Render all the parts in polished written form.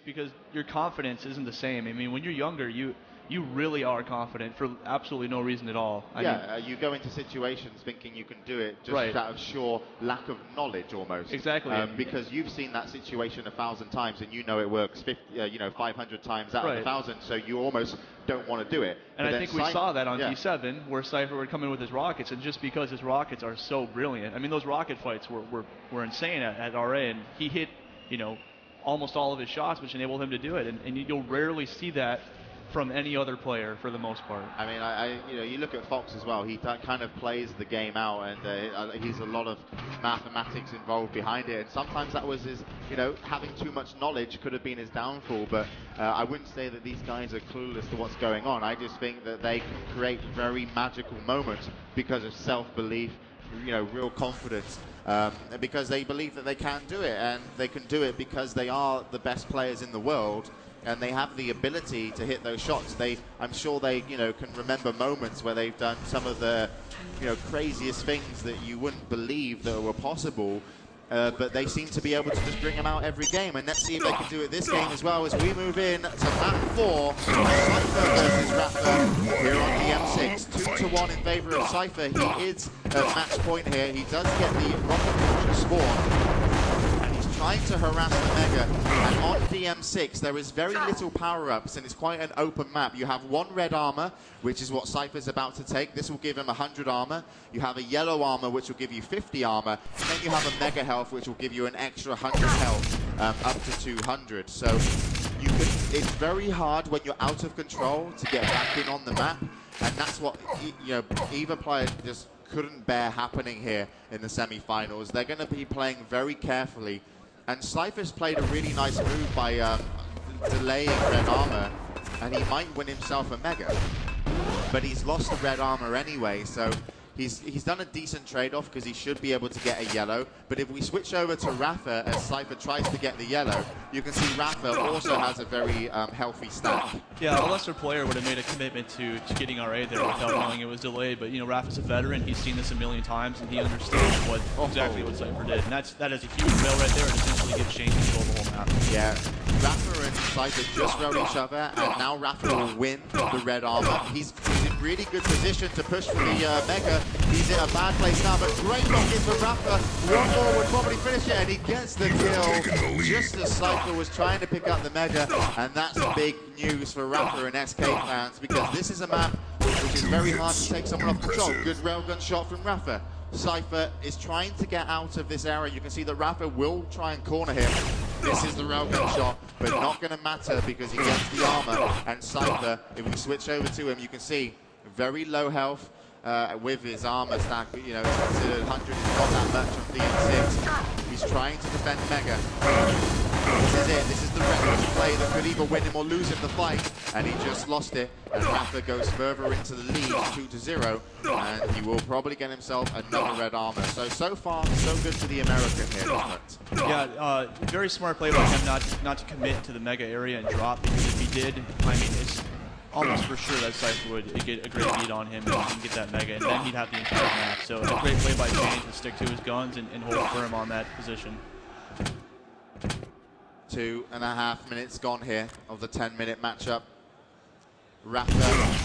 because your confidence isn't the same. I mean, when you're younger, you really are confident for absolutely no reason at all. I mean, you go into situations thinking you can do it just right. out of sheer lack of knowledge almost. Exactly. Because you've seen that situation 1,000 times and you know it works 500 times out of 1,000, so you almost don't want to do it. And I think we saw that on T7 where Cypher would come in with his rockets, and just because his rockets are so brilliant, I mean, those rocket fights were insane at RA, and he hit, almost all of his shots, which enabled him to do it, and you'll rarely see that from any other player for the most part. I mean, you look at Fox as well. He kind of plays the game out, and he's a lot of mathematics involved behind it. And sometimes that was his, having too much knowledge could have been his downfall. But I wouldn't say that these guys are clueless to what's going on. I just think that they can create very magical moments because of self-belief, real confidence. Because they believe that they can do it, and they can do it because they are the best players in the world. And they have the ability to hit those shots. I'm sure they, can remember moments where they've done some of the, craziest things that you wouldn't believe that were possible. But they seem to be able to just bring them out every game. And let's see if they can do it this game as well as we move in to map 4. Cypher versus Rapha here on EM6. 2-1 in favor of Cypher. He is at match point here. He does get the rocket launcher spawn. Trying to harass the Mega, and on DM6 there is very little power-ups, and it's quite an open map. You have one red armor, which is what Cypher's about to take. This will give him 100 armor. You have a yellow armor, which will give you 50 armor, and then you have a Mega health, which will give you an extra 100 health, up to 200. So it's very hard when you're out of control to get back in on the map, and that's what either player just couldn't bear happening here in the semi-finals. They're going to be playing very carefully. And Cypher's played a really nice move by delaying red armor, and he might win himself a Mega. But he's lost the red armor anyway, so he's done a decent trade-off because he should be able to get a yellow. But if we switch over to Rapha as Cypher tries to get the yellow, you can see Rapha also has a very healthy stack. Yeah, a lesser player would have made a commitment to getting RA there without knowing it was delayed. But Rapha's a veteran; he's seen this a million times, and he understands exactly what Cypher did. And that is a huge fail right there, and essentially gives Shane control of the whole map. Yeah, Rapha and Cypher just rode each other, and now Rapha will win the red armor. He's in really good position to push for the Mega. He's in a bad place now, but great rocket for Rapha. One more would probably finish it, and he gets the kill just as Cypher was trying to pick up the Mega, and that's big news for Rapha and SK fans, because this is a map which is very hard to take someone off control. Good railgun shot from Rapha. Cypher is trying to get out of this area. You can see that Rapha will try and corner him. This is the railgun shot, but not going to matter because he gets the armor. And Cypher, if we switch over to him, you can see very low health with his armor stack. It's considered 100 is not that much on DM6. He's trying to defend Mega. This is it. This is the reckless play that could either win him or lose him the fight, and he just lost it. And Rapha goes further into the lead, 2-0, and he will probably get himself another red armor. So far, so good for the American here, isn't it? Yeah, very smart play by him not to commit to the Mega area and drop, because if he did, I mean, it's almost for sure that Cypher would get a great lead on him and get that Mega, and then he'd have the entire map. So a great play by Shane to stick to his guns and hold firm on that position. 2.5 minutes gone here of the 10-minute matchup. Rapha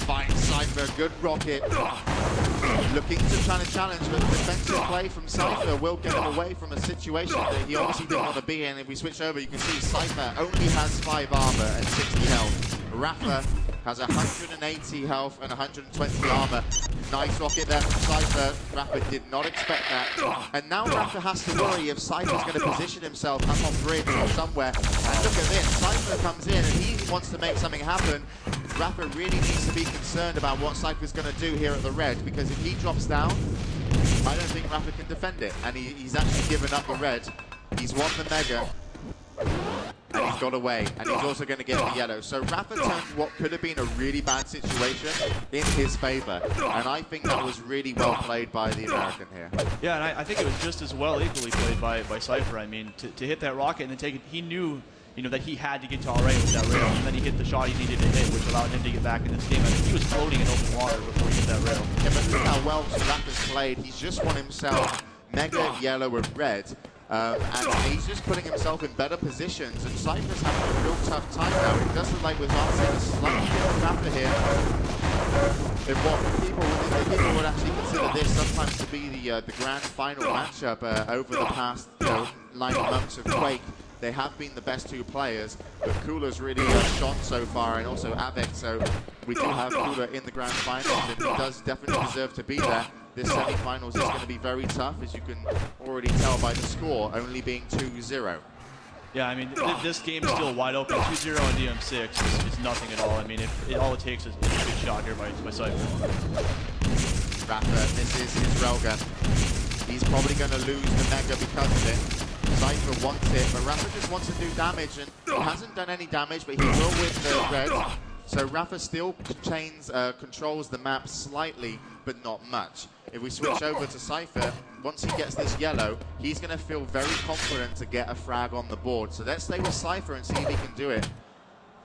finds Cypher, good rocket. Looking to try to challenge, but the defensive play from Cypher will get him away from a situation that he obviously didn't want to be in. If we switch over, you can see Cypher only has 5 armor and 60 health. Rapha has 180 health and 120 armor. Nice rocket there from Cypher. Rapha did not expect that. And now Rapha has to worry if Cypher's going to position himself up on bridge or somewhere. And look at this, Cypher comes in and he wants to make something happen. Rapha really needs to be concerned about what Cypher's going to do here at the red, because if he drops down, I don't think Rapha can defend it. And he's actually given up the red. He's won the Mega. And he's got away, and he's also going to get the yellow. So Rapha turned what could have been a really bad situation in his favor, and I think that was really well played by the American here. Yeah, and I think it was just as well equally played by Cypher. I mean, to hit that rocket and then take it, he knew that he had to get to RA with that rail, and then he hit the shot he needed to hit, which allowed him to get back in this game. I think he was floating in open water before he hit that rail. Yeah, but look how well Rapha's played. He's just won himself Mega, yellow, and red. And he's just putting himself in better positions, and Cypher's having a real tough time now. It does look like we're passing a slightly different rapper here than what people would actually consider this sometimes to be the grand final matchup over the past 9 months of Quake. They have been the best 2 players, but cool's really shone so far, and also Avec, so we do have cool in the grand finals, and he does definitely deserve to be there. This semi-finals is going to be very tough, as you can already tell by the score, only being 2-0. Yeah, I mean, this game is still wide open. 2-0 on DM6 is nothing at all. I mean, all it takes is a good shot here by Cypher. Rapha, this is his railgun. He's probably going to lose the Mega because of it. Cypher wants it, but Rapha just wants to do damage, and he hasn't done any damage, but he will win the red. So Rapha still controls the map slightly, but not much. If we switch over to Cypher, once he gets this yellow, he's going to feel very confident to get a frag on the board. So let's stay with Cypher and see if he can do it.